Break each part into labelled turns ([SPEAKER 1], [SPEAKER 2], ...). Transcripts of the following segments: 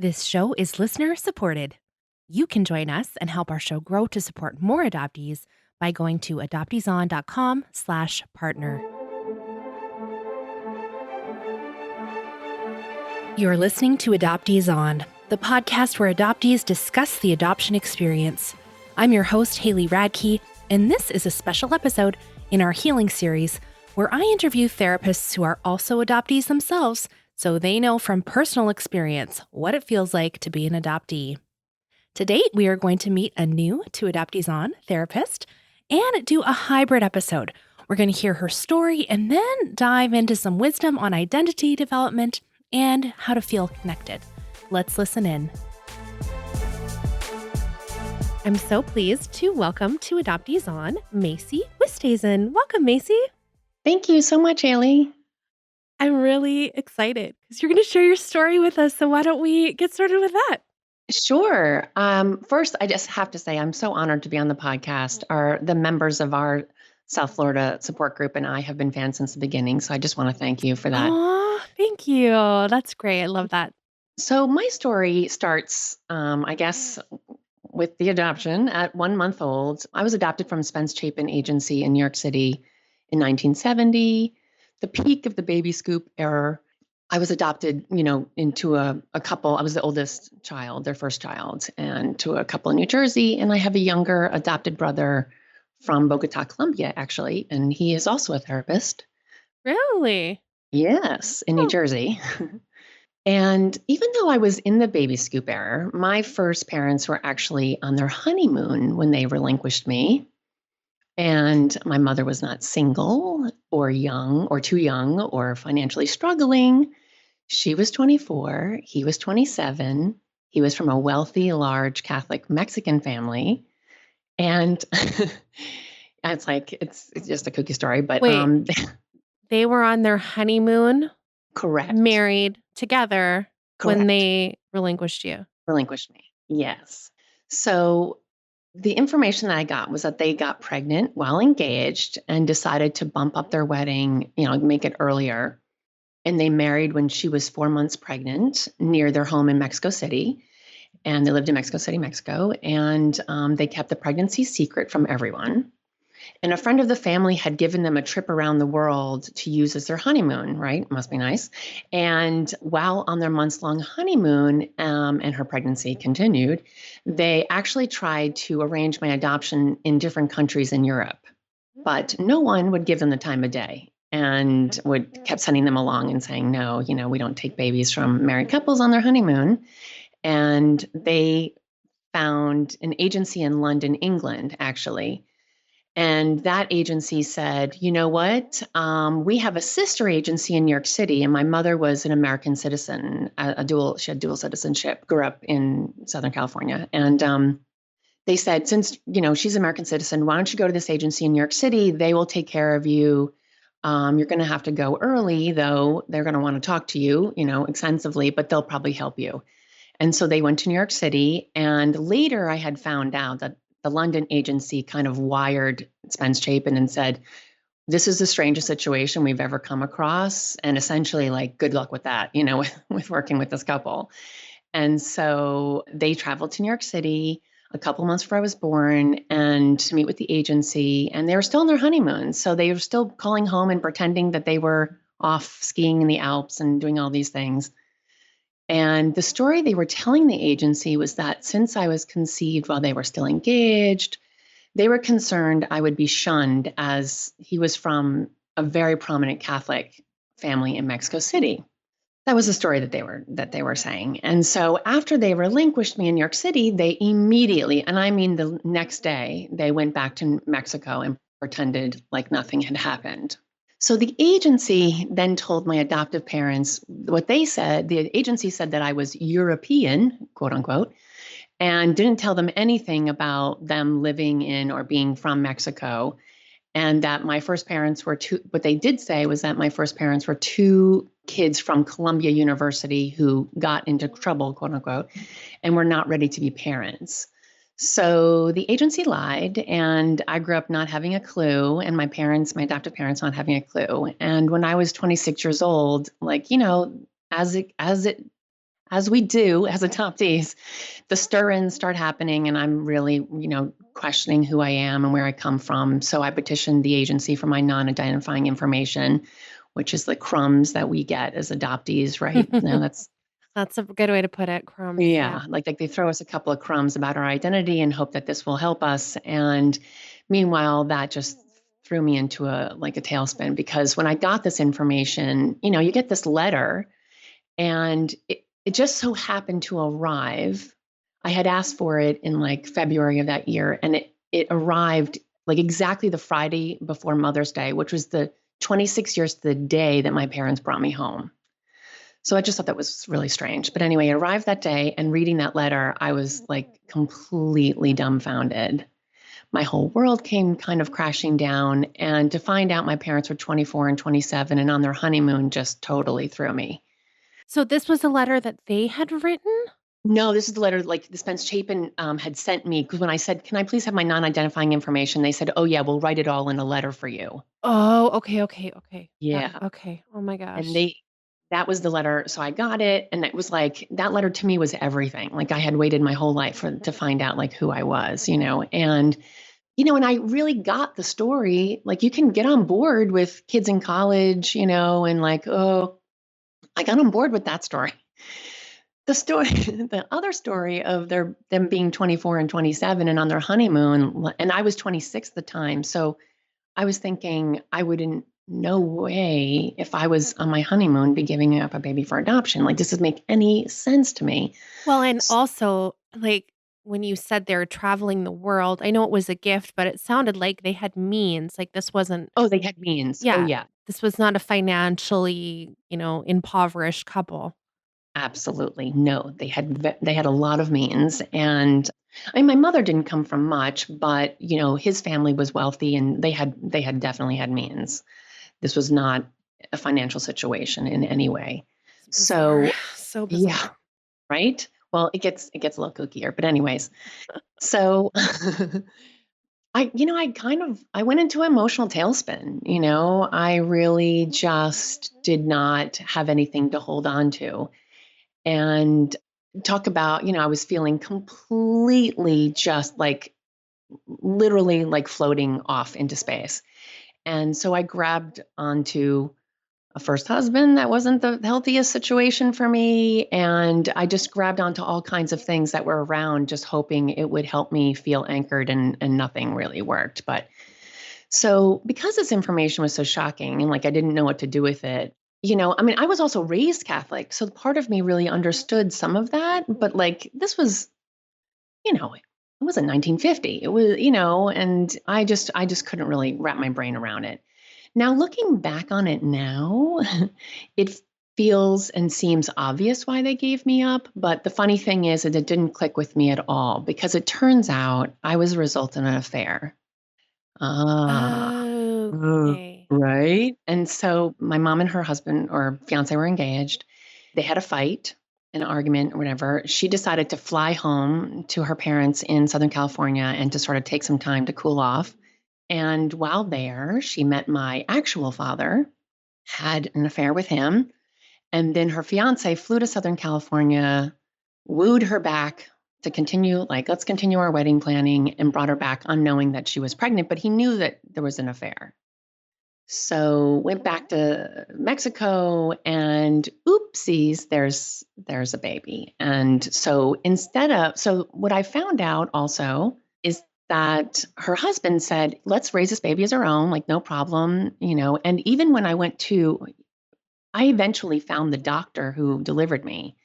[SPEAKER 1] This show is listener supported. You can join us and help our show grow to support more adoptees by going to adopteeson.com/partner. You're listening to Adoptees On, the podcast where adoptees discuss the adoption experience. I'm your host, Haley Radke, and this is a special episode in our healing series where I interview therapists who are also adoptees themselves so they know from personal experience what it feels like to be an adoptee. Today, we are going to meet a new to Adoptees On therapist and do a hybrid episode. We're going to hear her story and then dive into some wisdom on identity development and how to feel connected. Let's listen in. I'm so pleased to welcome to Adoptees On, Macy Oosthuizen. Welcome, Macy.
[SPEAKER 2] Thank you so much, Haley.
[SPEAKER 1] I'm really excited because you're going to share your story with us. So why don't we get started with that?
[SPEAKER 2] Sure. First, I just have to say I'm so honored to be on the podcast. The members of our South Florida support group and I have been fans since the beginning. So I just want to thank you for that.
[SPEAKER 1] Oh, thank you. That's great. I love that.
[SPEAKER 2] So my story starts, I guess, with the adoption. At 1 month old, I was adopted from Spence Chapin Agency in New York City in 1970. The peak of the baby scoop era. I was adopted, into a couple. I was the oldest child, their first child, and to a couple in New Jersey. And I have a younger adopted brother from Bogota, Colombia, actually. And he is also a therapist.
[SPEAKER 1] Really?
[SPEAKER 2] Yes, in New Jersey. And even though I was in the baby scoop era, my first parents were actually on their honeymoon when they relinquished me. And my mother was not single or young or too young or financially struggling. She was 24. He was 27. He was from a wealthy, large Catholic Mexican family. And it's just a cookie story. But
[SPEAKER 1] wait, they were on their honeymoon,
[SPEAKER 2] correct.
[SPEAKER 1] Married together when they relinquished you.
[SPEAKER 2] Relinquished me. Yes. So the information that I got was that they got pregnant while engaged and decided to bump up their wedding, make it earlier. And they married when she was 4 months pregnant near their home in Mexico City. And they lived in Mexico City, Mexico. And they kept the pregnancy secret from everyone. And a friend of the family had given them a trip around the world to use as their honeymoon, right? Must be nice. And while on their months-long honeymoon, and her pregnancy continued, they actually tried to arrange my adoption in different countries in Europe. But no one would give them the time of day and kept sending them along and saying, no, we don't take babies from married couples on their honeymoon. And they found an agency in London, England, actually. And that agency said, you know what? We have a sister agency in New York City. And my mother was an American citizen, she had dual citizenship, grew up in Southern California. And they said, since, she's an American citizen, why don't you go to this agency in New York City? They will take care of you. You're going to have to go early, though. They're going to want to talk to you, extensively, but they'll probably help you. And so they went to New York City. And later I had found out that the London agency kind of wired Spence Chapin and said, this is the strangest situation we've ever come across. And essentially, good luck with that, with working with this couple. And so they traveled to New York City a couple months before I was born and to meet with the agency. And they were still on their honeymoon. So they were still calling home and pretending that they were off skiing in the Alps and doing all these things. And the story they were telling the agency was that since I was conceived while they were still engaged, they were concerned I would be shunned as he was from a very prominent Catholic family in Mexico City. That was the story that they were saying. And so after they relinquished me in New York City, they immediately, and I mean the next day, they went back to Mexico and pretended like nothing had happened. So the agency then told my adoptive parents what they said. The agency said that I was European, quote unquote, and didn't tell them anything about them living in or being from Mexico. And that my first parents were what they did say was that my first parents were two kids from Columbia University who got into trouble, quote unquote, and were not ready to be parents. So the agency lied, and I grew up not having a clue, and my adoptive parents not having a clue. And when I was 26 years old, as as we do as adoptees, the stir-ins start happening, and I'm really, questioning who I am and where I come from. So I petitioned the agency for my non-identifying information, which is the crumbs that we get as adoptees, right? That's
[SPEAKER 1] That's a good way to put it, crumbs, yeah.
[SPEAKER 2] yeah, like they throw us a couple of crumbs about our identity and hope that this will help us. And meanwhile, that just threw me into a tailspin, because when I got this information, you get this letter, and it just so happened to arrive. I had asked for it in February of that year, and it arrived exactly the Friday before Mother's Day, which was the 26 years to the day that my parents brought me home. So I just thought that was really strange. But anyway, it arrived that day, and reading that letter, I was completely dumbfounded. My whole world came kind of crashing down. And to find out my parents were 24 and 27 and on their honeymoon just totally threw me.
[SPEAKER 1] So this was a letter that they had written?
[SPEAKER 2] No, this is the letter the Spence Chapin had sent me, because when I said, "Can I please have my non-identifying information?" They said, "Oh yeah, we'll write it all in a letter for you."
[SPEAKER 1] Oh, okay, okay, okay.
[SPEAKER 2] Yeah.
[SPEAKER 1] Okay. Oh my
[SPEAKER 2] And
[SPEAKER 1] gosh.
[SPEAKER 2] that was the letter. So I got it. And it was that letter to me was everything. I had waited my whole life to find out who I was, and I really got the story. You can get on board with kids in college, and oh, I got on board with that story. The story, the other story of them being 24 and 27 and on their honeymoon, and I was 26 at the time. So I was thinking, I wouldn't, no way, if I was on my honeymoon, be giving up a baby for adoption. This doesn't make any sense to me.
[SPEAKER 1] Well, and
[SPEAKER 2] S-
[SPEAKER 1] also, when you said they're traveling the world, I know it was a gift, but it sounded like they had means, this wasn't
[SPEAKER 2] Oh, they had means. Oh,
[SPEAKER 1] yeah,
[SPEAKER 2] yeah,
[SPEAKER 1] this was not a financially, impoverished couple.
[SPEAKER 2] absolutely. No, they had a lot of means, and I mean, my mother didn't come from much, but his family was wealthy, and they had definitely had means. This was not a financial situation in any way.
[SPEAKER 1] It's bizarre.
[SPEAKER 2] So,
[SPEAKER 1] So
[SPEAKER 2] yeah,
[SPEAKER 1] bizarre.
[SPEAKER 2] right? Well, it gets a little kookier, but anyways. So I went into an emotional tailspin, I really just did not have anything to hold on to. And talk about, I was feeling completely just literally floating off into space. And so I grabbed onto a first husband that wasn't the healthiest situation for me. And I just grabbed onto all kinds of things that were around, just hoping it would help me feel anchored, and nothing really worked. But so because this information was so shocking, and I didn't know what to do with it, I mean, I was also raised Catholic. So part of me really understood some of that. But this was, it wasn't 1950. It was, and I just couldn't really wrap my brain around it. Now, looking back on it now, it feels and seems obvious why they gave me up. But the funny thing is that it didn't click with me at all, because it turns out I was a result of an affair. Ah,
[SPEAKER 1] Okay.
[SPEAKER 2] right. And so my mom and her husband or fiance were engaged. They had a fight, an argument, or whatever. She decided to fly home to her parents in Southern California and to sort of take some time to cool off. And while there, she met my actual father, had an affair with him, and then her fiance flew to Southern California, wooed her back to continue, let's continue our wedding planning, and brought her back unknowing that she was pregnant, but he knew that there was an affair. So went back to Mexico, and oopsies, there's a baby. And so what I found out also is that her husband said, "Let's raise this baby as our own, no problem, And even when I eventually found the doctor who delivered me,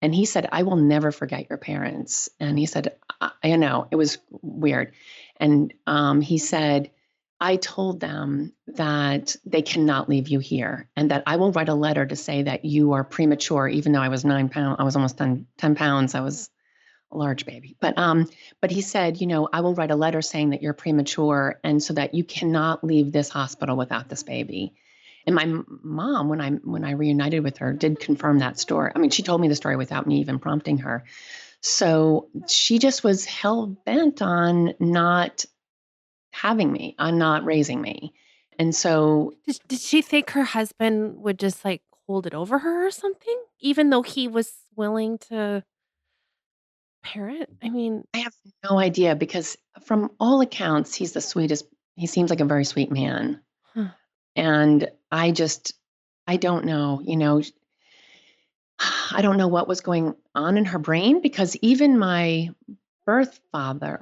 [SPEAKER 2] and he said, "I will never forget your parents." And he said, "I know, it was weird." And he said, "I told them that they cannot leave you here, and that I will write a letter to say that you are premature," even though I was 9 pounds, I was almost 10 pounds. I was a large baby. But he said, "I will write a letter saying that you're premature, and so that you cannot leave this hospital without this baby." And my mom, when I reunited with her, did confirm that story. I mean, she told me the story without me even prompting her. So she just was hell bent on not having me, on not raising me. And so,
[SPEAKER 1] Did she think her husband would just, hold it over her or something? Even though he was willing to parent? I mean,
[SPEAKER 2] I have no idea because from all accounts, he's the sweetest. He seems like a very sweet man.
[SPEAKER 1] huh.
[SPEAKER 2] And I don't know, I don't know what was going on in her brain because even my birth father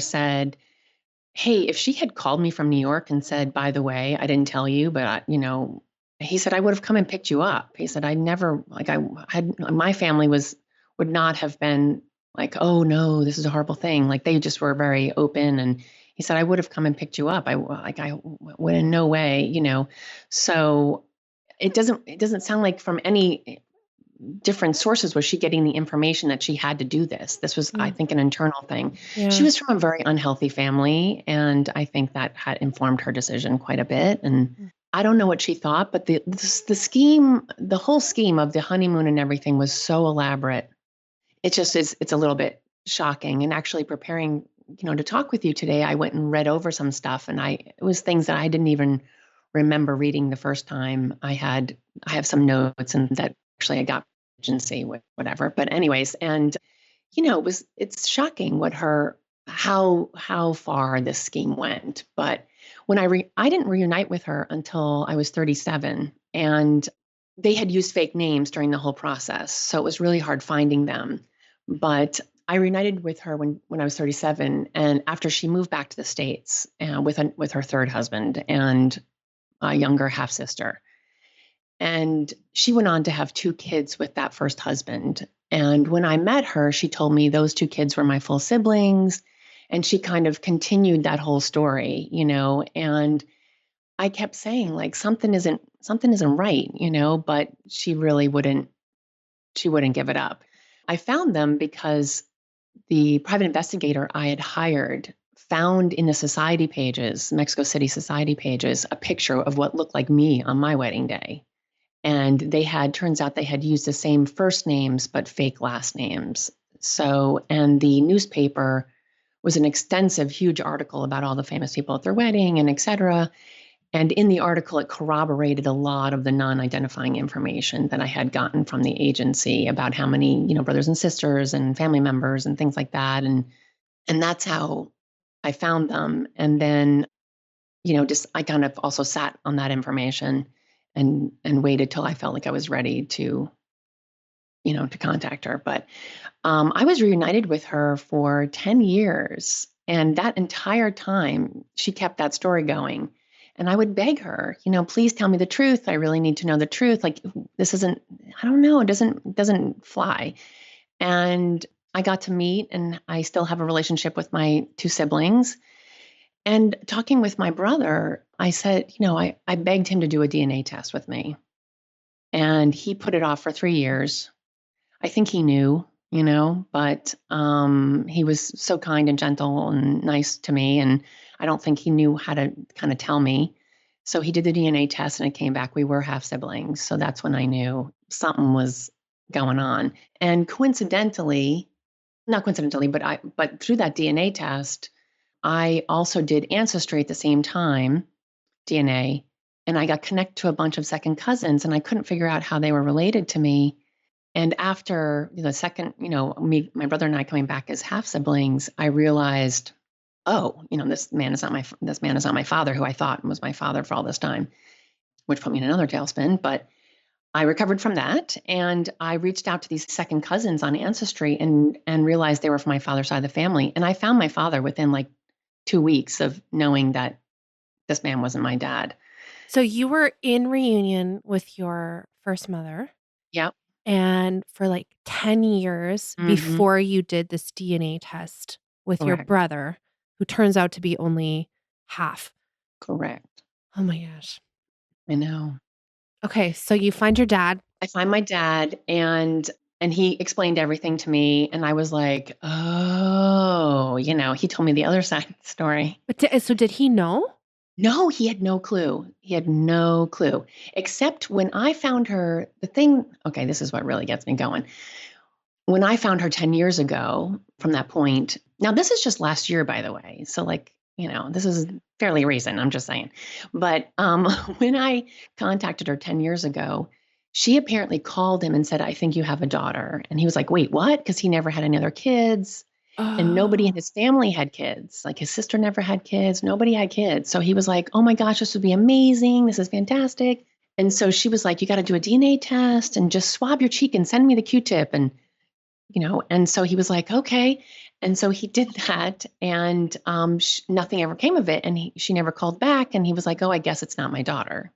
[SPEAKER 2] said, "Hey, if she had called me from New York and said, by the way, I didn't tell you, but he said, I would have come and picked you up." He said, my family would not have been like, oh no, this is a horrible thing. Like they just were very open. And he said, I would have come and picked you up. I would in no way, so it doesn't sound like from any different sources was she getting the information that she had to do this. This was, I
[SPEAKER 1] Mm,
[SPEAKER 2] think, an internal thing. She
[SPEAKER 1] yeah.
[SPEAKER 2] was from a very unhealthy family, and I think that had informed her decision quite a bit. And
[SPEAKER 1] Mm,
[SPEAKER 2] I don't know what she thought, but the scheme, the whole scheme of the honeymoon and everything was so elaborate. It just is. It's a little bit shocking. And actually, preparing, to talk with you today, I went and read over some stuff, and it was things that I didn't even remember reading the first time. I have some notes, and that actually I got agency with whatever. But anyways, and it's shocking how far this scheme went. But when I didn't reunite with her until I was 37, and they had used fake names during the whole process, so it was really hard finding them. But I reunited with her when I was 37, and after she moved back to the States with her third husband and a younger half sister. And she went on to have two kids with that first husband. And when I met her, she told me those two kids were my full siblings. And she kind of continued that whole story, and I kept saying like something isn't right, but she wouldn't give it up. I found them because the private investigator I had hired found in the society pages, Mexico City society pages, a picture of what looked like me on my wedding day. And turns out they had used the same first names, but fake last names. So, and the newspaper was an extensive, huge article about all the famous people at their wedding and et cetera. And in the article, it corroborated a lot of the non-identifying information that I had gotten from the agency about how many, brothers and sisters and family members and things like that. And that's how I found them. And then, just I kind of also sat on that information and waited till I felt like I was ready to contact her. But I was reunited with her for 10 years. And that entire time, she kept that story going. And I would beg her, please tell me the truth. I really need to know the truth. Like this isn't, I don't know, it doesn't fly. And I got to meet, and I still have a relationship with my two siblings. And talking with my brother, I said, I begged him to do a DNA test with me. And he put it off for 3 years. I think he knew, but he was so kind and gentle and nice to me. And I don't think he knew how to kind of tell me. So he did the DNA test, and it came back we were half siblings. So that's when I knew something was going on. And coincidentally, not coincidentally, but through that DNA test, I also did ancestry at the same time, DNA, and I got connected to a bunch of second cousins, and I couldn't figure out how they were related to me. And after the second, my brother and I coming back as half siblings, I realized, oh, this man is not my father, who I thought was my father for all this time, which put me in another tailspin. But I recovered from that, and I reached out to these second cousins on Ancestry and realized they were from my father's side of the family. And I found my father within like 2 weeks of knowing that this man wasn't my dad.
[SPEAKER 1] So you were in reunion with your first mother
[SPEAKER 2] Yep.
[SPEAKER 1] and for like 10 years
[SPEAKER 2] Hmm.
[SPEAKER 1] before you did this DNA test with your
[SPEAKER 2] Correct.
[SPEAKER 1] brother, who turns out to be only half.
[SPEAKER 2] Correct.
[SPEAKER 1] Oh my gosh.
[SPEAKER 2] I know.
[SPEAKER 1] Okay, so you find your dad.
[SPEAKER 2] I find my dad, and he explained everything to me, and I was like, "Oh," he told me the other side of the story.
[SPEAKER 1] But so did he know?
[SPEAKER 2] No, he had no clue. He had no clue. Except when I found her, okay, this is what really gets me going. When I found her 10 years ago from that point, now this is just last year, by the way. So like, this is fairly recent. I'm just saying. But when I contacted her 10 years ago, she apparently called him and said, I think you have a daughter. And he was like, wait, what? Because he never had any other kids. And nobody in
[SPEAKER 1] Oh,
[SPEAKER 2] his family had kids. Like his sister never had kids. Nobody had kids. So he was like, oh my gosh, this would be amazing. This is fantastic. And so she was like, you got to do a DNA test and just swab your cheek and send me the Q-tip. And so he was like, okay. And so he did that, and nothing ever came of it. And she never called back. And he was like, oh, I guess it's not my daughter.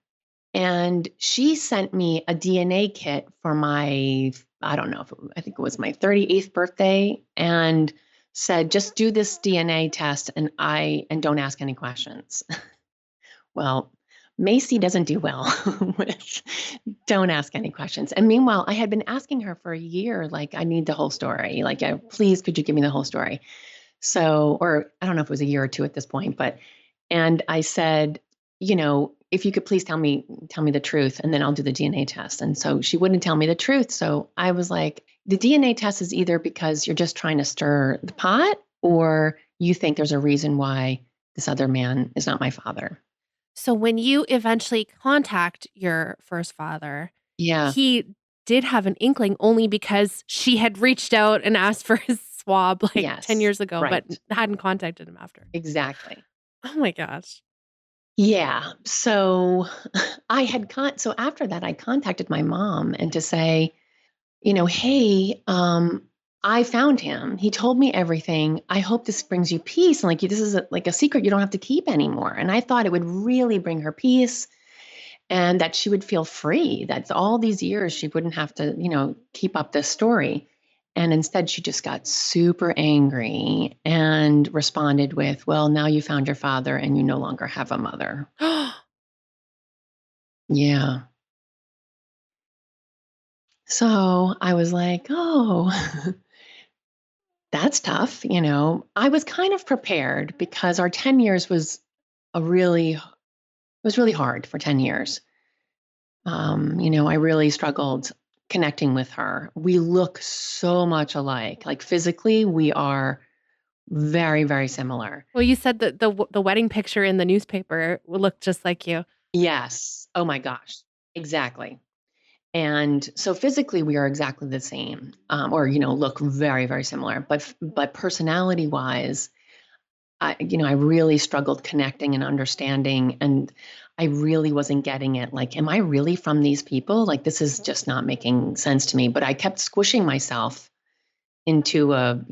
[SPEAKER 2] And she sent me a DNA kit for my, I don't know, I think it was my 38th birthday, and said, just do this DNA test and don't ask any questions. Well, Macy doesn't do well with don't ask any questions. And meanwhile, I had been asking her for a year, like, I need the whole story. Like, please, could you give me the whole story? So, or I don't know if it was a year or two at this point, and I said, if you could please tell me the truth, and then I'll do the DNA test. And so she wouldn't tell me the truth. So I was like, the DNA test is either because you're just trying to stir the pot, or you think there's a reason why this other man is not my father.
[SPEAKER 1] so when you eventually contact your first father,
[SPEAKER 2] Yeah.
[SPEAKER 1] he did have an inkling only because she had reached out and asked for his swab like 10
[SPEAKER 2] Yes.
[SPEAKER 1] years ago, but
[SPEAKER 2] Right.
[SPEAKER 1] hadn't contacted him after.
[SPEAKER 2] Exactly.
[SPEAKER 1] Oh my gosh.
[SPEAKER 2] Yeah. So so after that, I contacted my mom and to say, hey, I found him. He told me everything. I hope this brings you peace. And like, this is like a secret you don't have to keep anymore. And I thought it would really bring her peace and that she would feel free. That all these years she wouldn't have to, keep up this story. And instead, she just got super angry and responded with, well, now you found your father and you no longer have a mother. Yeah. So I was like, oh, that's tough. I was kind of prepared because our 10 years it was really hard for 10 years. I really struggled connecting with her. We look so much alike. Like physically, we are very, very similar.
[SPEAKER 1] Well, you said that the wedding picture in the newspaper looked just like you.
[SPEAKER 2] Yes. Oh my gosh. Exactly. And so physically, we are exactly the same, or look very, very similar. But personality wise, I really struggled connecting and understanding, and I really wasn't getting it. Like, am I really from these people? Like, this is just not making sense to me. But I kept squishing myself into a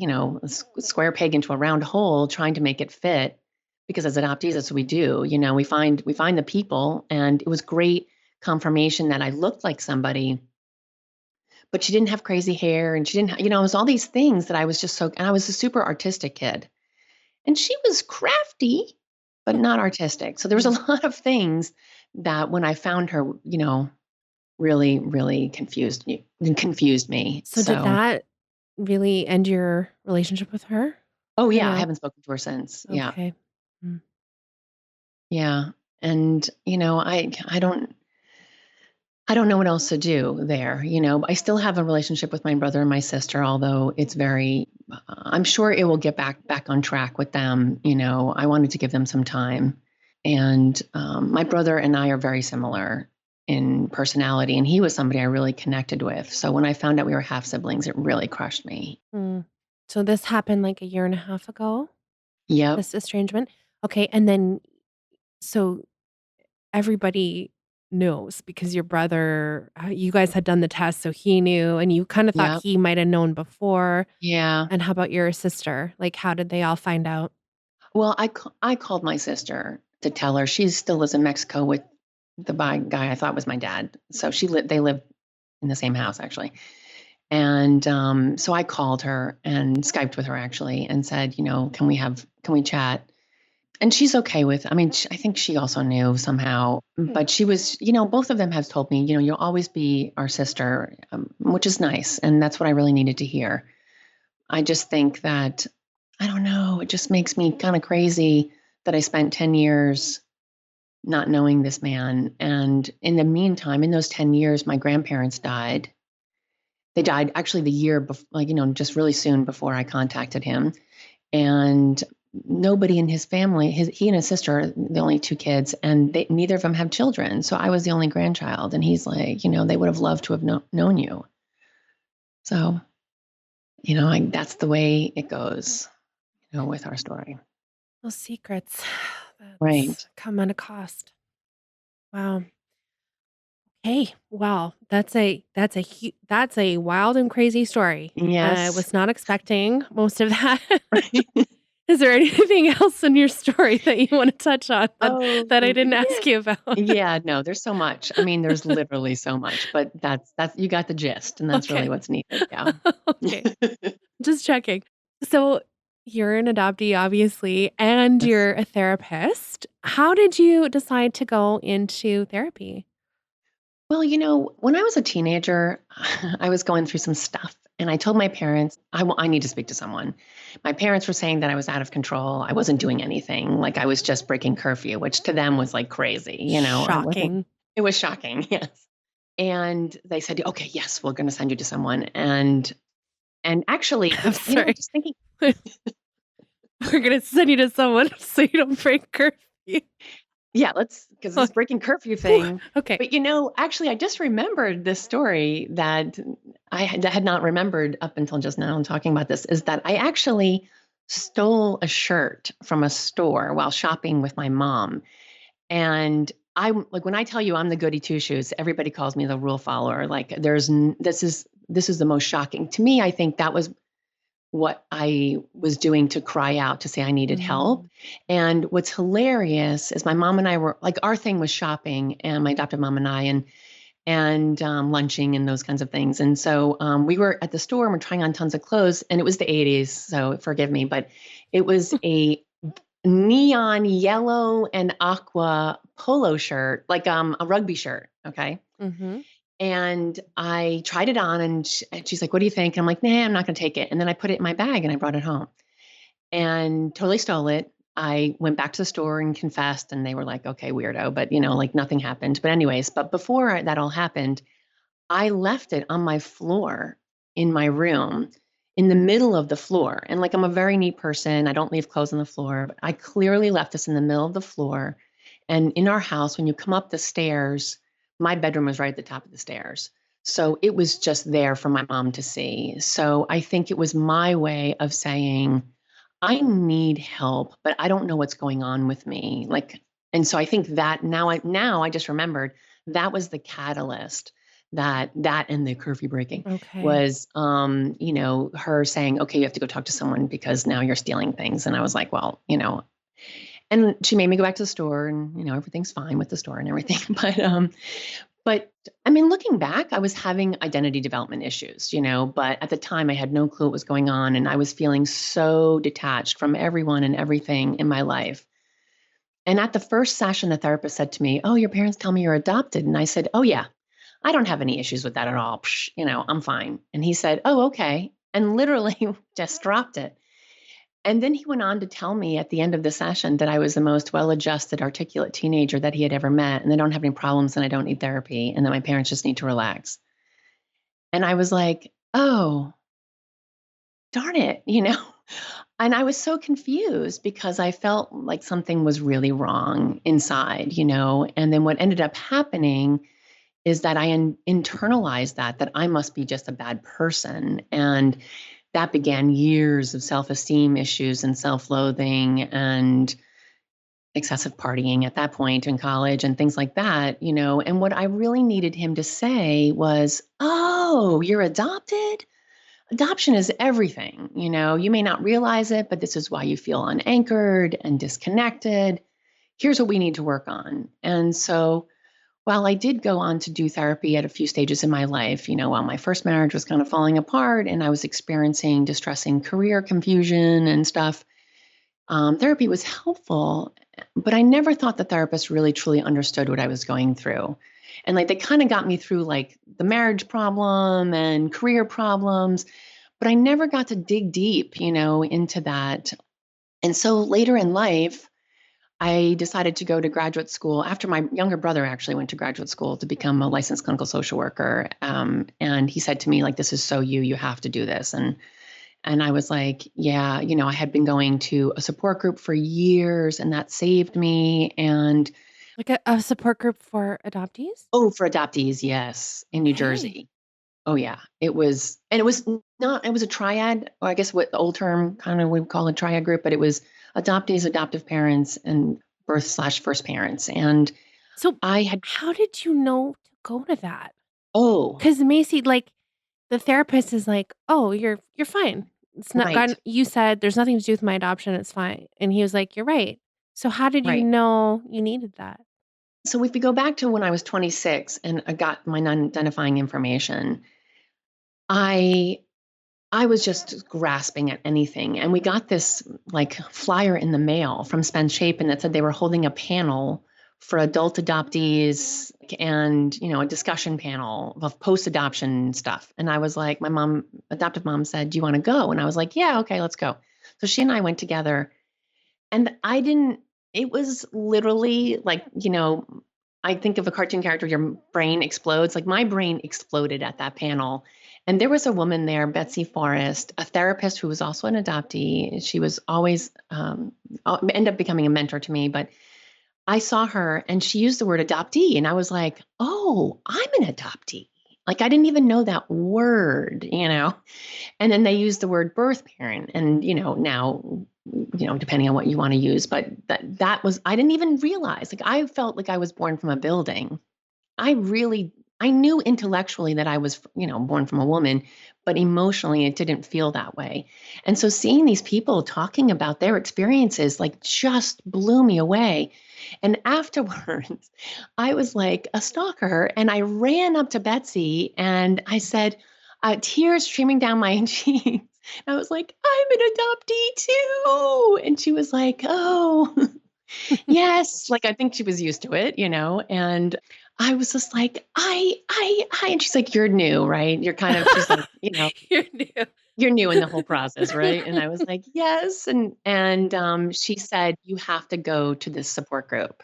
[SPEAKER 2] square peg into a round hole, trying to make it fit. Because as adoptees, that's what we do. We find the people, and it was great confirmation that I looked like somebody, but she didn't have crazy hair, and she didn't, it was all these things that I was just and I was a super artistic kid. And she was crafty, but not artistic. So there was a lot of things that when I found her, really, really confused me.
[SPEAKER 1] So did
[SPEAKER 2] So,
[SPEAKER 1] that really end your relationship with her
[SPEAKER 2] oh
[SPEAKER 1] for
[SPEAKER 2] yeah, I
[SPEAKER 1] now?
[SPEAKER 2] haven't spoken to her since. Yeah.
[SPEAKER 1] Okay. Mm.
[SPEAKER 2] Yeah. And, I don't know what else to do there. I still have a relationship with my brother and my sister, although it's very, I'm sure it will get back on track with them. I wanted to give them some time. And my brother and I are very similar in personality, and he was somebody I really connected with. So when I found out we were half siblings, it really crushed me.
[SPEAKER 1] Mm. So this happened like a year and a half ago,
[SPEAKER 2] Yep.
[SPEAKER 1] this estrangement? Okay, and then so everybody knows because your brother you guys had done the test, so he knew, and you kinda thought
[SPEAKER 2] Yep.
[SPEAKER 1] he might have known before.
[SPEAKER 2] Yeah.
[SPEAKER 1] And how about your sister? Like, how did they all find out?
[SPEAKER 2] Well, I called my sister to tell her. She still lives in Mexico with the guy I thought was my dad. So they live in the same house actually. And so I called her and Skyped with her actually and said, can we chat? And she's okay with, I mean, I think she also knew somehow, but she was, both of them have told me, you'll always be our sister, which is nice. And that's what I really needed to hear. I just think that, I don't know, it just makes me kind of crazy that I spent 10 years not knowing this man. And in the meantime, in those 10 years, my grandparents died. They died actually the year before, like, just really soon before I contacted him. And nobody in his family, he and his sister are the only two kids, and neither of them have children. So I was the only grandchild. And he's like, they would have loved to have known you. So, that's the way it goes, with our story.
[SPEAKER 1] Those secrets
[SPEAKER 2] Right.
[SPEAKER 1] that come at a cost. Wow. Hey, wow. That's a wild and crazy story. I
[SPEAKER 2] Yes.
[SPEAKER 1] was not expecting most of that. Is there anything else in your story that you want to touch on that I didn't
[SPEAKER 2] Yeah.
[SPEAKER 1] ask you about?
[SPEAKER 2] Yeah, no, there's so much. I mean, there's literally so much, but that's you got the gist, and that's really
[SPEAKER 1] Okay.
[SPEAKER 2] what's needed. Yeah.
[SPEAKER 1] Okay. Just checking. So you're an adoptee, obviously, and
[SPEAKER 2] Yes.
[SPEAKER 1] you're a therapist. How did you decide to go into therapy?
[SPEAKER 2] Well, when I was a teenager, I was going through some stuff, and I told my parents, I need to speak to someone. My parents were saying that I was out of control. I wasn't doing anything. Like I was just breaking curfew, which to them was like crazy. I wasn't.
[SPEAKER 1] Shocking.
[SPEAKER 2] It was shocking. Yes. And they said, okay, yes, we're going to send you to someone. And actually,
[SPEAKER 1] I'm sorry.
[SPEAKER 2] just thinking,
[SPEAKER 1] We're gonna send you to someone so you don't break curfew.
[SPEAKER 2] yeah, because this
[SPEAKER 1] Okay.
[SPEAKER 2] breaking curfew
[SPEAKER 1] Whew.
[SPEAKER 2] thing.
[SPEAKER 1] Okay.
[SPEAKER 2] But actually, I just remembered this story that I had not remembered up until just now. I'm talking about this is that I actually stole a shirt from a store while shopping with my mom, and I'm like, when I tell you I'm the goody two shoes, everybody calls me the rule follower. Like, this is the most shocking to me. I think that was what I was doing to cry out to say I needed help.
[SPEAKER 1] Mm.
[SPEAKER 2] And what's hilarious is my mom and I were like, our thing was shopping, and my adopted mom and I, and lunching and those kinds of things. And so we were at the store and we're trying on tons of clothes, and it was the 80s, so forgive me, but it was a neon yellow and aqua polo shirt, like a rugby shirt. Okay.
[SPEAKER 1] Mhm.
[SPEAKER 2] And I tried it on, and she's like, "What do you think?" And I'm like, "Nah, I'm not going to take it." And then I put it in my bag and I brought it home and totally stole it. I went back to the store and confessed, and they were like, "Okay, weirdo," but like nothing happened. But anyways, but before that all happened, I left it on my floor in my room, in the middle of the floor. And like, I'm a very neat person. I don't leave clothes on the floor, but I clearly left this in the middle of the floor. And in our house, when you come up the stairs, my bedroom was right at the top of the stairs. So it was just there for my mom to see. So I think it was my way of saying, I need help, but I don't know what's going on with me. Like, and so I think that now I just remembered that was the catalyst, that and the curfew breaking
[SPEAKER 1] Okay.
[SPEAKER 2] was her saying, okay, you have to go talk to someone because now you're stealing things. And I was like, well, and she made me go back to the store, and everything's fine with the store and everything. But I mean, looking back, I was having identity development issues, but at the time I had no clue what was going on, and I was feeling so detached from everyone and everything in my life. And at the first session, the therapist said to me, "Oh, your parents tell me you're adopted." And I said, "Oh, yeah, I don't have any issues with that at all. Psh, I'm fine." And he said, "Oh, okay." And literally just dropped it. And then he went on to tell me at the end of the session that I was the most well-adjusted, articulate teenager that he had ever met, and I don't have any problems, and I don't need therapy, and that my parents just need to relax. And I was like, "Oh, darn it." And I was so confused because I felt like something was really wrong inside. And then what ended up happening is that I internalized that I must be just a bad person. And that began years of self-esteem issues and self-loathing and excessive partying at that point in college and things like that. And what I really needed him to say was, "Oh, you're adopted? Adoption is everything. You may not realize it, but this is why you feel unanchored and disconnected. Here's what we need to work on." And so while I did go on to do therapy at a few stages in my life, while my first marriage was kind of falling apart and I was experiencing distressing career confusion and stuff, therapy was helpful. But I never thought the therapist really truly understood what I was going through. And like they kind of got me through like the marriage problem and career problems, but I never got to dig deep, into that. And so later in life, I decided to go to graduate school after my younger brother actually went to graduate school to become a licensed clinical social worker. And he said to me, like, "This is so you have to do this." And I was like, yeah, I had been going to a support group for years and that saved me. And
[SPEAKER 1] Like a support group for adoptees?
[SPEAKER 2] oh, for adoptees, yes, in New
[SPEAKER 1] Okay.
[SPEAKER 2] Jersey. Oh yeah, it was not, it was a triad, or I guess what the old term kind of would call a triad group, but it was adoptees, adoptive parents, and birth/first parents. And
[SPEAKER 1] So,
[SPEAKER 2] I had,
[SPEAKER 1] how did you know to go to that?
[SPEAKER 2] oh,
[SPEAKER 1] Because Macy, like, the therapist is like, "Oh, you're fine. It's not
[SPEAKER 2] right,
[SPEAKER 1] gotten you said there's nothing to do with my adoption, it's fine." And he was like, "You're right." So how did you
[SPEAKER 2] right.
[SPEAKER 1] know you needed that?
[SPEAKER 2] So if we go back to when I was 26 and I got my non-identifying information, I I was just grasping at anything. And we got this like flyer in the mail from Spence Chapin that said they were holding a panel for adult adoptees and, a discussion panel of post-adoption stuff. And I was like, my mom, adoptive mom said, "Do you want to go?" And I was like, "Yeah, okay, let's go." So she and I went together and I didn't, it was literally like, I think of a cartoon character, your brain explodes. Like my brain exploded at that panel. And there was a woman there, Betsy Forrest, a therapist who was also an adoptee. She was always, ended up becoming a mentor to me, but I saw her and she used the word adoptee. And I was like, oh, I'm an adoptee. Like I didn't even know that word. And then they use the word birth parent. And, now, depending on what you want to use, but that was, I didn't even realize, like, I felt like I was born from a building. I knew intellectually that I was, born from a woman, but emotionally it didn't feel that way. And so seeing these people talking about their experiences, like, just blew me away. And afterwards, I was like a stalker and I ran up to Betsy and I said, tears streaming down my cheeks. I was like, "I'm an adoptee too." And she was like, "Oh, yes." Like, I think she was used to it. And I was just like, I, and she's like, "You're new, right? You're kind of," she's like,
[SPEAKER 1] You're new.
[SPEAKER 2] "You're new in the whole process, right?" And I was like, "Yes." And she said, "You have to go to this support group."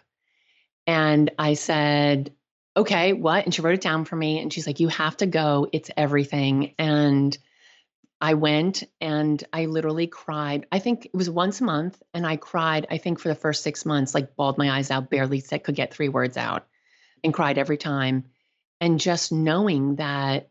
[SPEAKER 2] And I said, "Okay, what?" And she wrote it down for me. And she's like, "You have to go. It's everything." And I went and I literally cried. I think it was once a month. And I cried, I think for the first 6 months, like bawled my eyes out, barely said, could get 3 words out and cried every time. And just knowing that,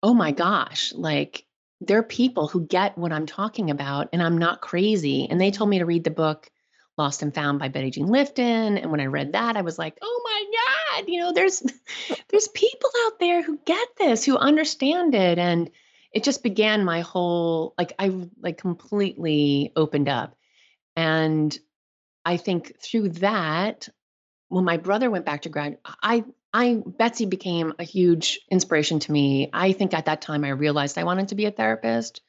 [SPEAKER 2] oh my gosh, like there are people who get what I'm talking about and I'm not crazy. And they told me to read the book Lost and Found by Betty Jean Lifton. And when I read that, I was like, oh my God, there's people out there who get this, who understand it. And it just began my whole, like, I like completely opened up. And I think through that, when my brother went back to grad, Betsy became a huge inspiration to me. I think at that time I realized I wanted to be a therapist,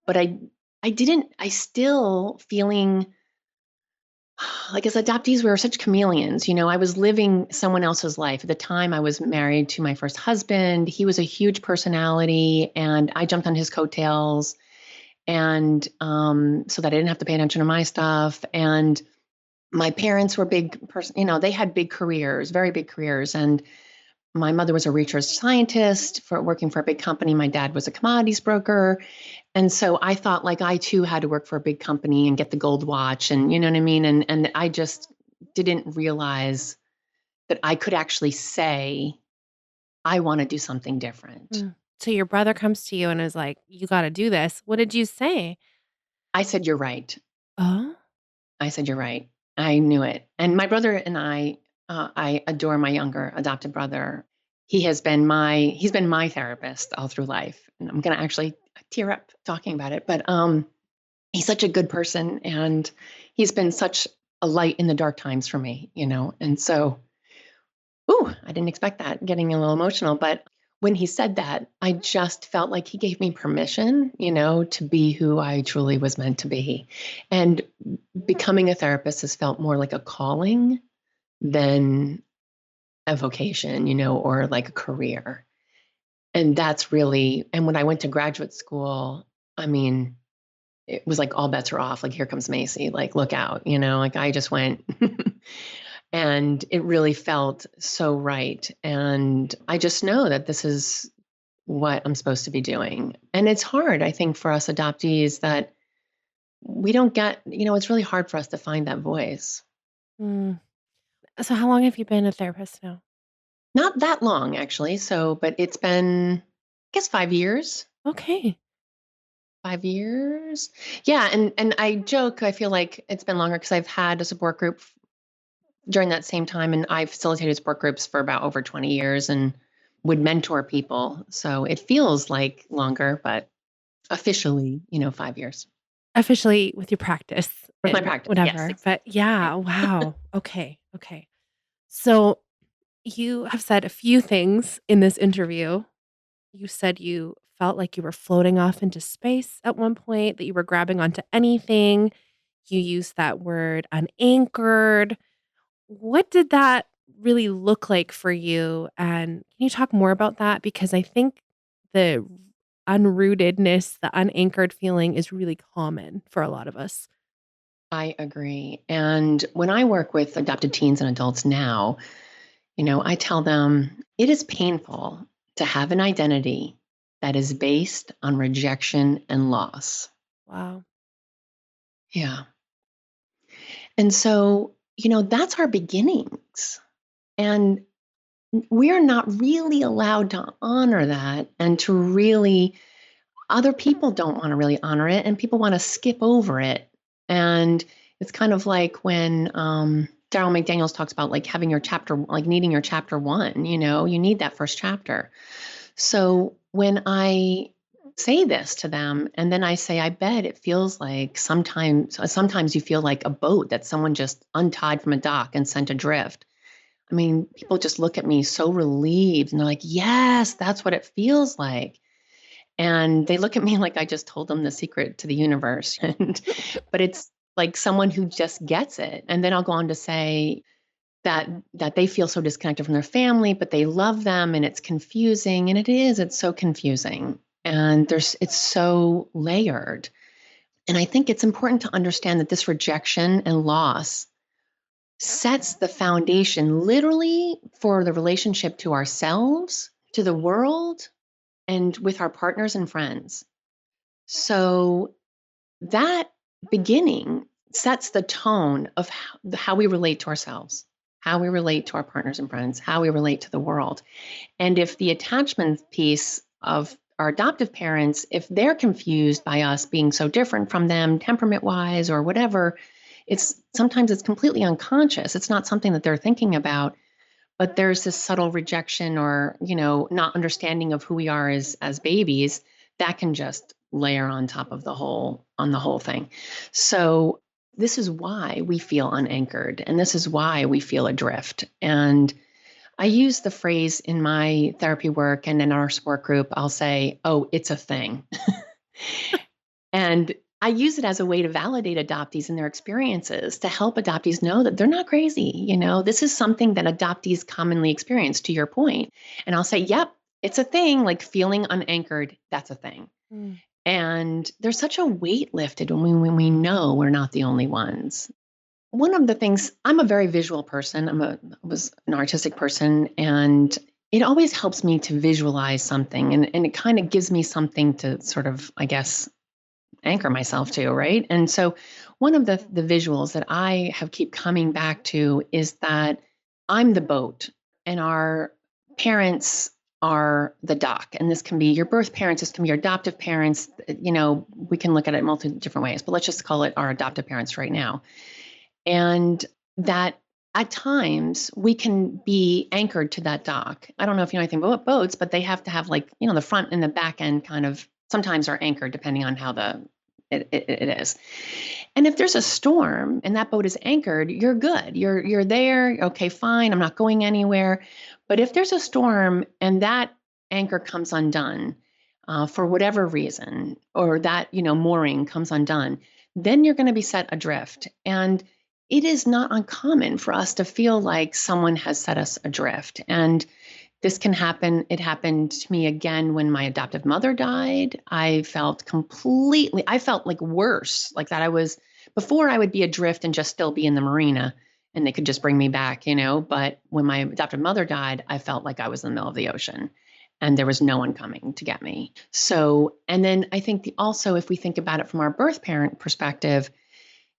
[SPEAKER 2] but I didn't, I still feeling like as adoptees, we were such chameleons. I was living someone else's life. At the time I was married to my first husband. He was a huge personality and I jumped on his coattails and so that I didn't have to pay attention to my stuff. And my parents were big person, they had big careers, very big careers. And my mother was a research scientist for working for a big company. My dad was a commodities broker. And so I thought like I too had to work for a big company and get the gold watch and you know what I mean? And I just didn't realize that I could actually say, I want to do something different.
[SPEAKER 1] Mm. So your brother comes to you and is like, "You gotta do this." What did you say?
[SPEAKER 2] I said, "You're right."
[SPEAKER 1] Oh?
[SPEAKER 2] I said, "You're right." I knew it. And my brother and I adore my younger adopted brother. He's been my therapist all through life. And I'm going to actually tear up talking about it, but he's such a good person and he's been such a light in the dark times for me. And so, ooh, I didn't expect that, getting a little emotional, but when he said that, I just felt like he gave me permission, to be who I truly was meant to be. And becoming a therapist has felt more like a calling than a vocation, or like a career. And that's really, and when I went to graduate school, I mean, it was like all bets are off. Like, here comes Macy. Like, look out, like I just went and it really felt so right. And I just know that this is what I'm supposed to be doing. And it's hard, I think, for us adoptees that we don't get, it's really hard for us to find that voice.
[SPEAKER 1] Mm. So how long have you been a therapist now?
[SPEAKER 2] Not that long, actually. But it's been, I guess, 5 years.
[SPEAKER 1] Okay.
[SPEAKER 2] 5 years. Yeah. And I joke, I feel like it's been longer because I've had a support group during that same time. And I facilitated support groups for about over 20 years and would mentor people. So it feels like longer, but officially, 5 years
[SPEAKER 1] Officially with your practice
[SPEAKER 2] with my
[SPEAKER 1] and
[SPEAKER 2] practice. Yes.
[SPEAKER 1] whatever. But yeah, wow. Okay. Okay. So you have said a few things in this interview. You said you felt like you were floating off into space at one point, that you were grabbing onto anything. You used that word unanchored. What did that really look like for you? And can you talk more about that? Because I think the unrootedness, the unanchored feeling is really common for a lot of us.
[SPEAKER 2] I agree. And when I work with adopted teens and adults now, I tell them it is painful to have an identity that is based on rejection and loss.
[SPEAKER 1] Wow.
[SPEAKER 2] Yeah. And so, that's our beginnings. And we are not really allowed to honor that and to really, other people don't want to really honor it and people want to skip over it. And it's kind of like when Daryl McDaniels talks about like having your chapter, like needing your chapter one, you need that first chapter. So when I say this to them and then I say, I bet it feels like sometimes you feel like a boat that someone just untied from a dock and sent adrift. I mean, people just look at me so relieved and they're like, yes, that's what it feels like. And they look at me like I just told them the secret to the universe. But it's like someone who just gets it. And then I'll go on to say that they feel so disconnected from their family, but they love them and it's confusing. And it's so confusing. And it's so layered. And I think it's important to understand that this rejection and loss sets the foundation literally for the relationship to ourselves, to the world, and with our partners and friends. So that beginning sets the tone of how we relate to ourselves, how we relate to our partners and friends, how we relate to the world. And if the attachment piece of our adoptive parents, if they're confused by us being so different from them, temperament wise or whatever, sometimes it's completely unconscious. It's not something that they're thinking about, but there's this subtle rejection or, not understanding of who we are as babies that can just layer on top of the whole thing. So this is why we feel unanchored and this is why we feel adrift. And I use the phrase in my therapy work and in our support group, I'll say, oh, it's a thing. And I use it as a way to validate adoptees and their experiences to help adoptees know that they're not crazy. This is something that adoptees commonly experience, to your point. And I'll say, yep, it's a thing, like feeling unanchored, that's a thing.
[SPEAKER 1] Mm.
[SPEAKER 2] And there's such a weight lifted when we know we're not the only ones. One of the things, I'm a very visual person. I was an artistic person, and it always helps me to visualize something. And it kind of gives me something to sort of, I guess, anchor myself to, right? And so one of the visuals that I have keep coming back to is that I'm the boat and our parents are the dock. And this can be your birth parents, this can be your adoptive parents. We can look at it multiple different ways, but let's just call it our adoptive parents right now. And that at times we can be anchored to that dock. I don't know if you know anything about boats, but they have to have the front and the back end kind of sometimes are anchored depending on how it is. And if there's a storm and that boat is anchored, you're good. You're there. Okay, fine. I'm not going anywhere. But if there's a storm and that anchor comes undone for whatever reason, or that mooring comes undone, then you're going to be set adrift. And it is not uncommon for us to feel like someone has set us adrift. And this can happen. It happened to me again when my adoptive mother died. I felt like worse, like that before I would be adrift and just still be in the marina and they could just bring me back, But when my adoptive mother died, I felt like I was in the middle of the ocean. and there was no one coming to get me. So, and then I think also, if we think about it from our birth parent perspective,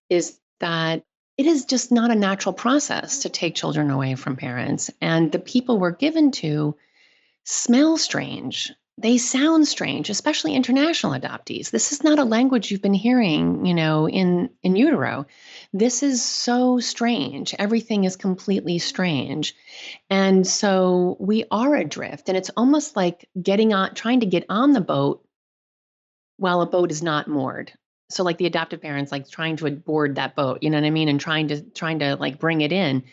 [SPEAKER 2] is that it is just not a natural process to take children away from parents. And the people we're given to smell strange. They sound strange, especially international adoptees. This is not a language you've been hearing, in utero. This is so strange. Everything is completely strange. And so we are adrift. And it's almost like trying to get on the boat while a boat is not moored. So like the adoptive parents, like trying to board that boat, you know what I mean? And trying to like bring it in.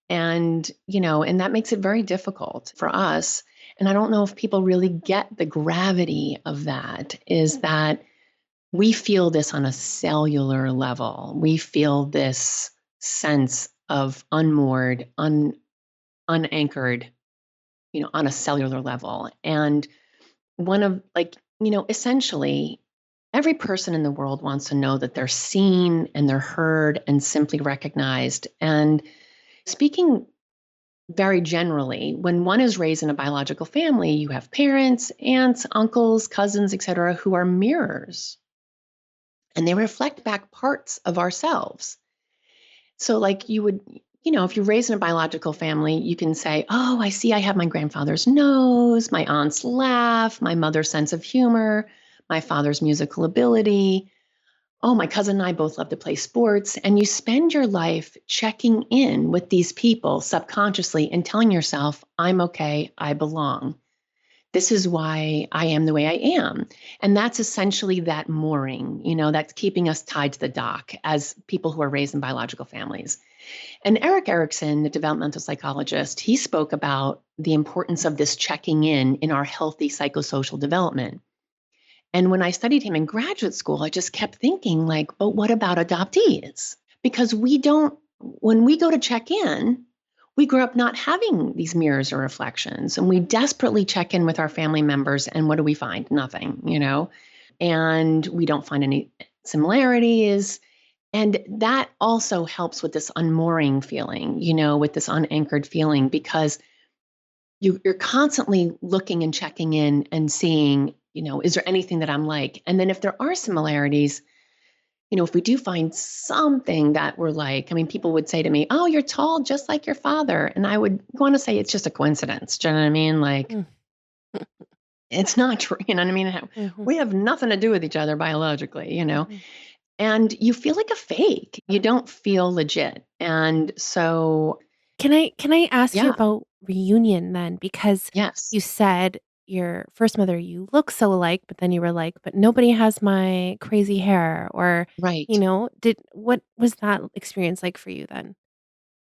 [SPEAKER 2] And, and that makes it very difficult for us. And I don't know if people really get the gravity of that, is that we feel this on a cellular level. We feel this sense of unmoored, unanchored, on a cellular level. And one of essentially every person in the world wants to know that they're seen and they're heard and simply recognized. And speaking very generally, when one is raised in a biological family, you have parents, aunts, uncles, cousins, etc., who are mirrors, and they reflect back parts of ourselves. So like you would, if you're raised in a biological family, you can say, oh, I see I have my grandfather's nose, my aunt's laugh, my mother's sense of humor, my father's musical ability. Oh, my cousin and I both love to play sports. And you spend your life checking in with these people subconsciously and telling yourself, I'm okay, I belong. This is why I am the way I am. And that's essentially that mooring, that's keeping us tied to the dock as people who are raised in biological families. And Eric Erikson, the developmental psychologist, he spoke about the importance of this checking in our healthy psychosocial development. And when I studied him in graduate school, I just kept thinking but what about adoptees? Because when we go to check in, we grew up not having these mirrors or reflections, and we desperately check in with our family members. And what do we find? Nothing, and we don't find any similarities. And that also helps with this unmooring feeling, with this unanchored feeling, because you're constantly looking and checking in and seeing, is there anything that I'm like? And then if there are similarities, if we do find something that we're like, people would say to me, oh, you're tall, just like your father. And I would want to say it's just a coincidence. Do you know what I mean? Like, it's not true. You know what I mean?
[SPEAKER 1] Mm-hmm.
[SPEAKER 2] We have nothing to do with each other biologically,
[SPEAKER 1] Mm-hmm.
[SPEAKER 2] and you feel like a fake. You don't feel legit. And so,
[SPEAKER 1] Can I ask you
[SPEAKER 2] yeah,
[SPEAKER 1] about reunion then? Because
[SPEAKER 2] yes,
[SPEAKER 1] you said your first mother, you look so alike, but then you were like, but nobody has my crazy hair, or,
[SPEAKER 2] right.
[SPEAKER 1] what was that experience like for you then?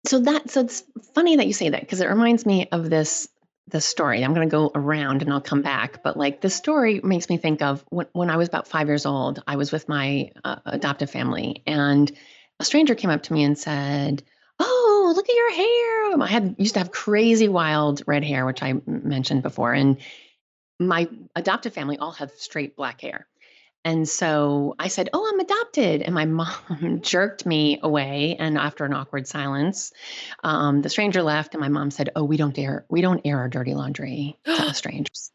[SPEAKER 2] So it's funny that you say that, because it reminds me of this story. I'm going to go around and I'll come back, but like this story makes me think of when I was about 5 years old. I was with my adoptive family, and a stranger came up to me and said, "Oh, look at your hair." I used to have crazy wild red hair, which I mentioned before, and my adoptive family all have straight black hair. And so I said, "Oh, I'm adopted." And my mom jerked me away. And after an awkward silence, the stranger left. And my mom said, "Oh, we don't air our dirty laundry to strangers."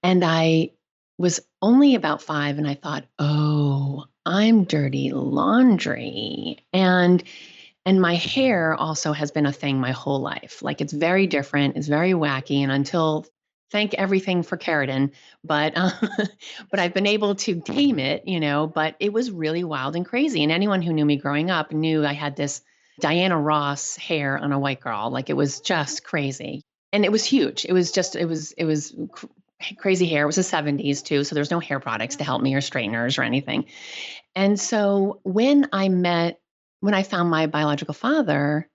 [SPEAKER 2] And I was only about 5, and I thought, "Oh, I'm dirty laundry." And my hair also has been a thing my whole life. Like, it's very different, it's very wacky, and until thank everything for keratin, but but I've been able to tame it, but it was really wild and crazy. And anyone who knew me growing up knew I had this Diana Ross hair on a white girl. Like, it was just crazy. And it was huge. It was crazy hair. It was the 70s too, so there's no hair products to help me or straighteners or anything. And so when I found my biological father,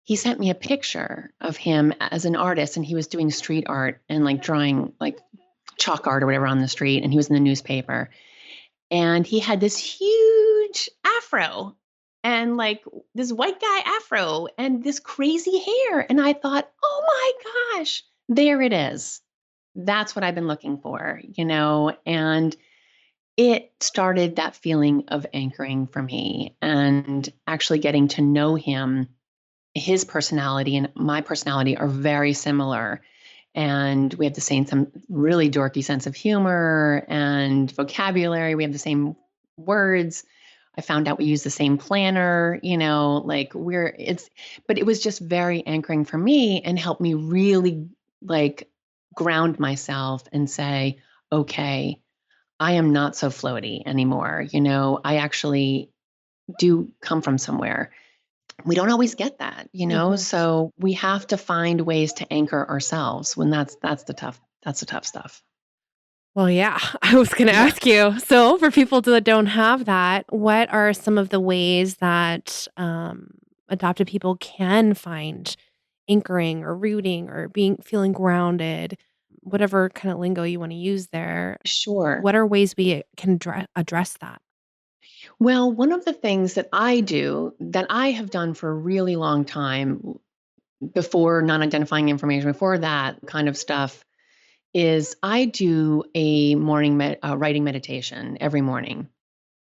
[SPEAKER 2] he sent me a picture of him as an artist, and he was doing street art and like drawing like chalk art or whatever on the street, and he was in the newspaper. And he had this huge afro and like this white guy afro and this crazy hair. And I thought, oh my gosh, there it is. That's what I've been looking for, and it started that feeling of anchoring for me, and actually getting to know him. His personality and my personality are very similar. And we have the same, some really dorky sense of humor and vocabulary. We have the same words. I found out we use the same planner, but it was just very anchoring for me and helped me really like ground myself and say, okay, I am not so floaty anymore. I actually do come from somewhere. We don't always get that,
[SPEAKER 1] Mhm.
[SPEAKER 2] so we have to find ways to anchor ourselves when that's the tough stuff.
[SPEAKER 1] Well, yeah, I was gonna
[SPEAKER 2] Yeah.
[SPEAKER 1] ask you. So, for people that don't have that, what are some of the ways that, adopted people can find anchoring or rooting or feeling grounded, whatever kinda lingo you wanna use there?
[SPEAKER 2] Sure.
[SPEAKER 1] What are ways we can address that?
[SPEAKER 2] Well, one of the things that I do that I have done for a really long time before non-identifying information, before that kind of stuff, is I do a morning writing meditation every morning.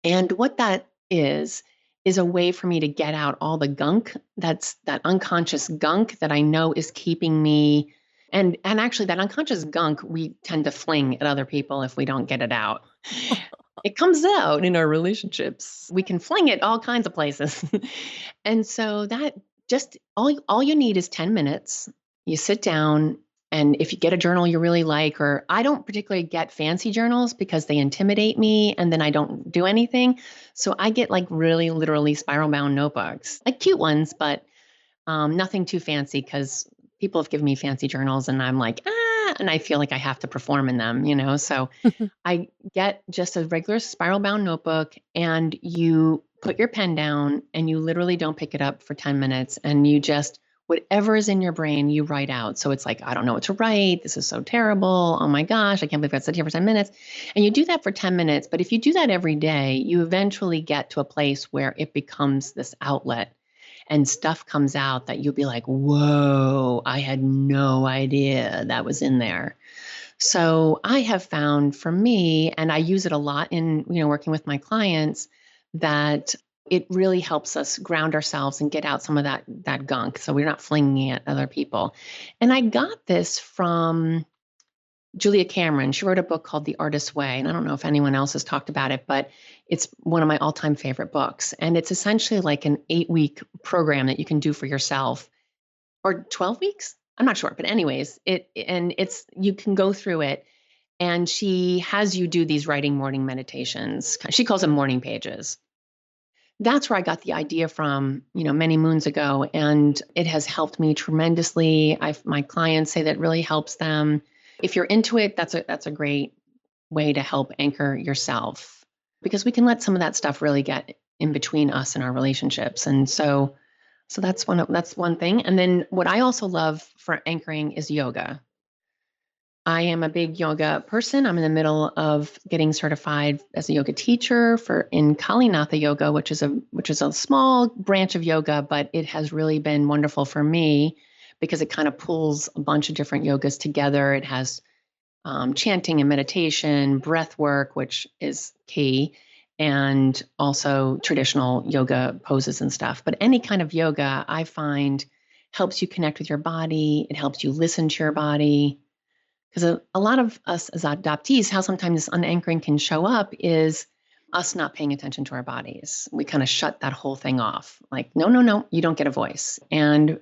[SPEAKER 2] And what that is a way for me to get out all the gunk, that's that unconscious gunk that I know is keeping me. And actually that unconscious gunk we tend to fling at other people if we don't get it out. It comes out in our relationships. We can fling it all kinds of places. And so that just all you need is 10 minutes. You sit down, and if you get a journal you really like, or I don't particularly get fancy journals because they intimidate me and then I don't do anything. So I get like really literally spiral bound notebooks, like cute ones, but nothing too fancy because people have given me fancy journals and I'm like, and I feel like I have to perform in them, So I get just a regular spiral bound notebook, and you put your pen down and you literally don't pick it up for 10 minutes, and you just, whatever is in your brain, you write out. So it's like, I don't know what to write. This is so terrible. Oh my gosh, I can't believe I sat here for 10 minutes. And you do that for 10 minutes. But if you do that every day, you eventually get to a place where it becomes this outlet and stuff comes out that you'll be like, whoa, I had no idea that was in there. So I have found for me, and I use it a lot in, working with my clients, that it really helps us ground ourselves and get out some of that gunk. So we're not flinging it at other people. And I got this from Julia Cameron. She wrote a book called The Artist's Way. And I don't know if anyone else has talked about it, but it's one of my all-time favorite books. And it's essentially like an 8-week program that you can do for yourself, or 12 weeks. I'm not sure, but anyways, it's you can go through it, and she has you do these writing morning meditations. She calls them morning pages. That's where I got the idea from, many moons ago, and it has helped me tremendously. My clients say that really helps them. If you're into it, that's a great way to help anchor yourself, because we can let some of that stuff really get in between us and our relationships. And so that's one thing. And then what I also love for anchoring is yoga. I am a big yoga person. I'm in the middle of getting certified as a yoga teacher in Kalinatha yoga, which is a small branch of yoga, but it has really been wonderful for me because it kind of pulls a bunch of different yogas together. It has chanting and meditation, breath work, which is key, and also traditional yoga poses and stuff. But any kind of yoga, I find, helps you connect with your body. It helps you listen to your body. Because a lot of us as adoptees, how sometimes this unanchoring can show up is us not paying attention to our bodies. We kind of shut that whole thing off. Like, no, no, no, you don't get a voice. And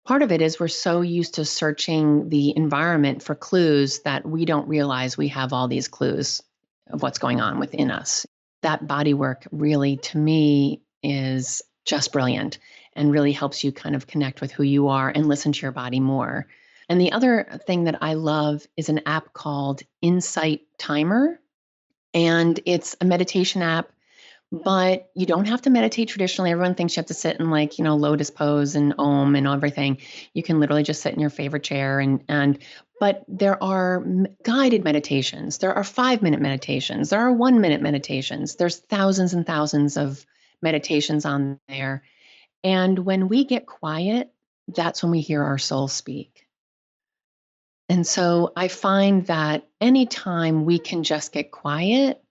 [SPEAKER 2] part of it is we're so used to searching the environment for clues that we don't realize we have all these clues of what's going on within us. That body work really, to me, is just brilliant and really helps you kind of connect with who you are and listen to your body more. And the other thing that I love is an app called Insight Timer. And it's a meditation app, but you don't have to meditate traditionally. Everyone thinks you have to sit in like, lotus pose and om and everything. You can literally just sit in your favorite chair but there are guided meditations. There are 5-minute meditations. There are 1-minute meditations. There's thousands and thousands of meditations on there. And when we get quiet, that's when we hear our soul speak. And so I find that anytime we can just get quiet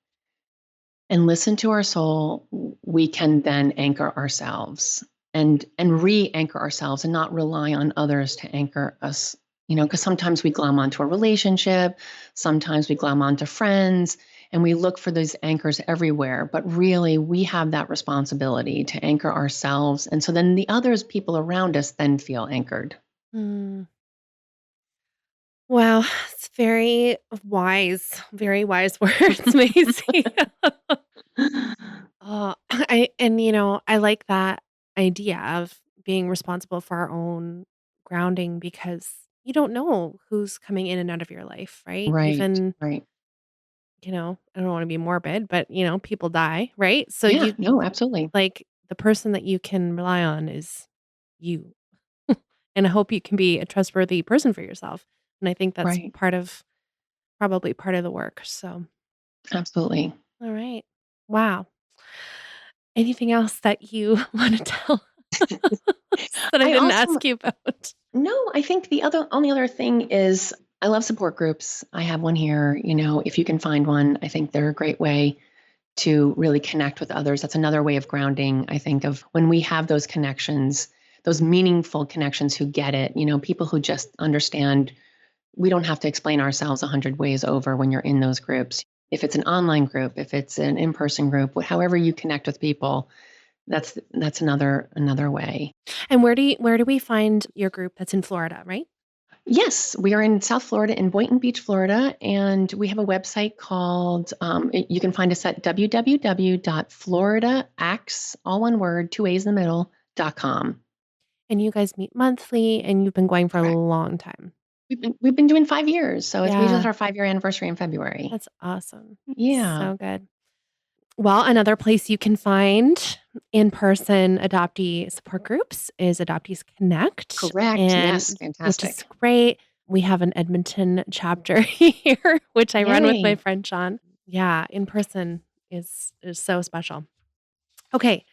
[SPEAKER 2] and listen to our soul, we can then anchor ourselves and re-anchor ourselves and not rely on others to anchor us, because sometimes we glom onto a relationship, sometimes we glom onto friends, and we look for those anchors everywhere. But really, we have that responsibility to anchor ourselves. And so then the others, people around us, then feel anchored.
[SPEAKER 1] Mm. Wow, it's very wise words, Macy. I like that idea of being responsible for our own grounding because you don't know who's coming in and out of your life, right?
[SPEAKER 2] Right,
[SPEAKER 1] Even,
[SPEAKER 2] right.
[SPEAKER 1] I don't want to be morbid, but people die, right? So
[SPEAKER 2] Yeah,
[SPEAKER 1] you
[SPEAKER 2] no, absolutely.
[SPEAKER 1] like the person that you can rely on is you. And I hope you can be a trustworthy person for yourself. And I think that's
[SPEAKER 2] Right,
[SPEAKER 1] probably part of the work. So,
[SPEAKER 2] absolutely.
[SPEAKER 1] all right. Wow. Anything else that you want to tell us that I
[SPEAKER 2] I
[SPEAKER 1] didn't
[SPEAKER 2] also
[SPEAKER 1] ask you about?
[SPEAKER 2] No, I think the only other thing is I love support groups. I have one here, if you can find one, I think they're a great way to really connect with others. That's another way of grounding, I think, of when we have those connections, those meaningful connections who get it, people who just understand. We don't have to explain ourselves 100 ways over when you're in those groups. If it's an online group, if it's an in-person group, however you connect with people, that's another way.
[SPEAKER 1] And where do we find your group that's in Florida, right?
[SPEAKER 2] Yes, we are in South Florida, in Boynton Beach, Florida, and we have a website called, you can find us at www.floridaacts, all one word, two A's in the middle.com.
[SPEAKER 1] And you guys meet monthly and you've been going for a
[SPEAKER 2] Correct.
[SPEAKER 1] long time.
[SPEAKER 2] We've been doing 5 years, so we just
[SPEAKER 1] Yeah,
[SPEAKER 2] had our 5-year anniversary in February.
[SPEAKER 1] that's awesome.
[SPEAKER 2] Yeah,
[SPEAKER 1] So good. Well, another place you can find in-person adoptee support groups is Adoptees Connect,
[SPEAKER 2] correct. Yes,
[SPEAKER 1] and which is
[SPEAKER 2] fantastic.
[SPEAKER 1] great. We have an Edmonton chapter here, which I run with my
[SPEAKER 2] Yay.
[SPEAKER 1] friend Sean. Yeah, in person is so special. Okay,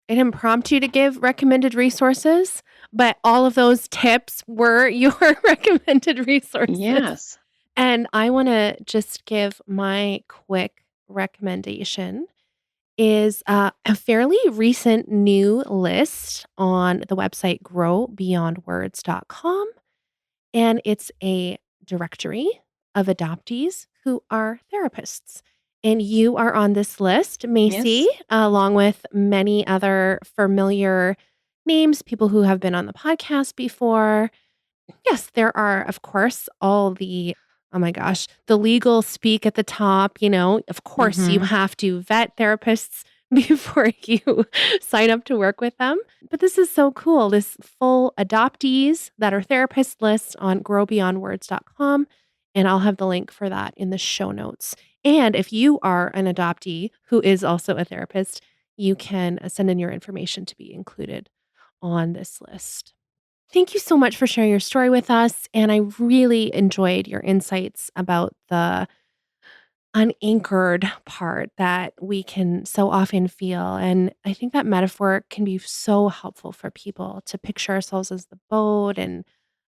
[SPEAKER 1] I didn't prompt you to give recommended resources, but all of those tips were your recommended resources.
[SPEAKER 2] Yes.
[SPEAKER 1] And I want to just give my quick recommendation is a fairly recent new list on the website growbeyondwords.com. And it's a directory of adoptees who are therapists. And you are on this list, Macy,
[SPEAKER 2] Yes.
[SPEAKER 1] along with many other familiar names, people who have been on the podcast before. Yes, there are, of course, all the oh my gosh, the legal speak at the top, of course, you
[SPEAKER 2] Mm-hmm.
[SPEAKER 1] have to vet therapists before you sign up to work with them. But this is so cool. This full adoptees that are therapist list on growbeyondwords.com. And I'll have the link for that in the show notes. And if you are an adoptee who is also a therapist, you can send in your information to be included on this list. Thank you so much for sharing your story with us. And I really enjoyed your insights about the unanchored part that we can so often feel. And I think that metaphor can be so helpful for people to picture ourselves as the boat and,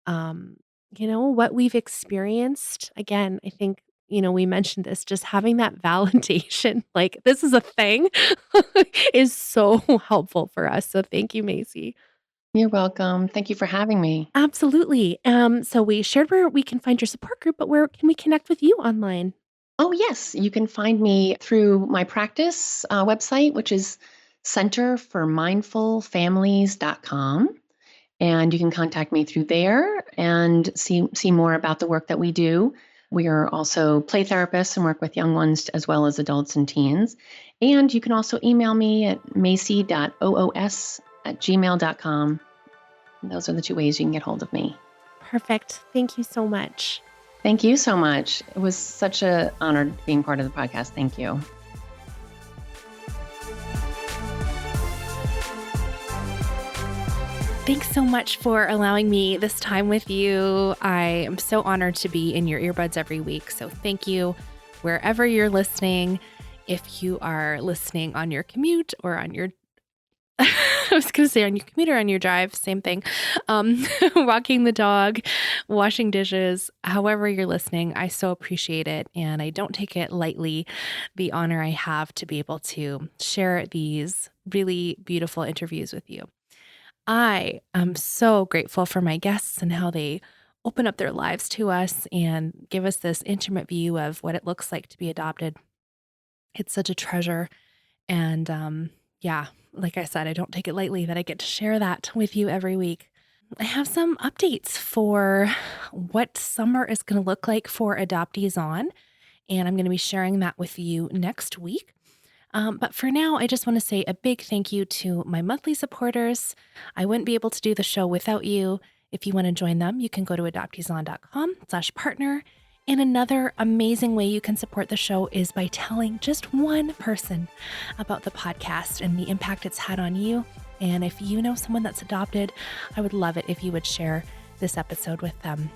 [SPEAKER 1] um, what we've experienced. Again, I think, we mentioned this, just having that validation, like this is a thing, is so helpful for us. So thank you, Macy.
[SPEAKER 2] You're welcome. Thank you for having me.
[SPEAKER 1] Absolutely. So we shared where we can find your support group, but where can we connect with you online?
[SPEAKER 2] Oh, yes. You can find me through my practice website, which is centerformindfulfamilies.com. And you can contact me through there and see more about the work that we do. We are also play therapists and work with young ones as well as adults and teens. And you can also email me at macy.oos@gmail.com. Those are the two ways you can get hold of me.
[SPEAKER 1] Perfect. Thank you so much.
[SPEAKER 2] Thank you so much. It was such an honor being part of the podcast. Thank you.
[SPEAKER 1] Thanks so much for allowing me this time with you. I am so honored to be in your earbuds every week. So thank you wherever you're listening. If you are listening on your commute or on your I was going to say on your commute or on your drive, same thing. Walking the dog, washing dishes, however you're listening, I so appreciate it. And I don't take it lightly, the honor I have to be able to share these really beautiful interviews with you. I am so grateful for my guests and how they open up their lives to us and give us this intimate view of what it looks like to be adopted. It's such a treasure. And yeah, like I said, I don't take it lightly that I get to share that with you every week. I have some updates for what summer is going to look like for Adoptees On, and I'm going to be sharing that with you next week. But for now, I just want to say a big thank you to my monthly supporters. I wouldn't be able to do the show without you. If you want to join them, you can go to adopteeson.com/partner. And another amazing way you can support the show is by telling just one person about the podcast and the impact it's had on you. And if you know someone that's adopted, I would love it if you would share this episode with them.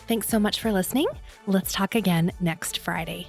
[SPEAKER 1] Thanks so much for listening. Let's talk again next Friday.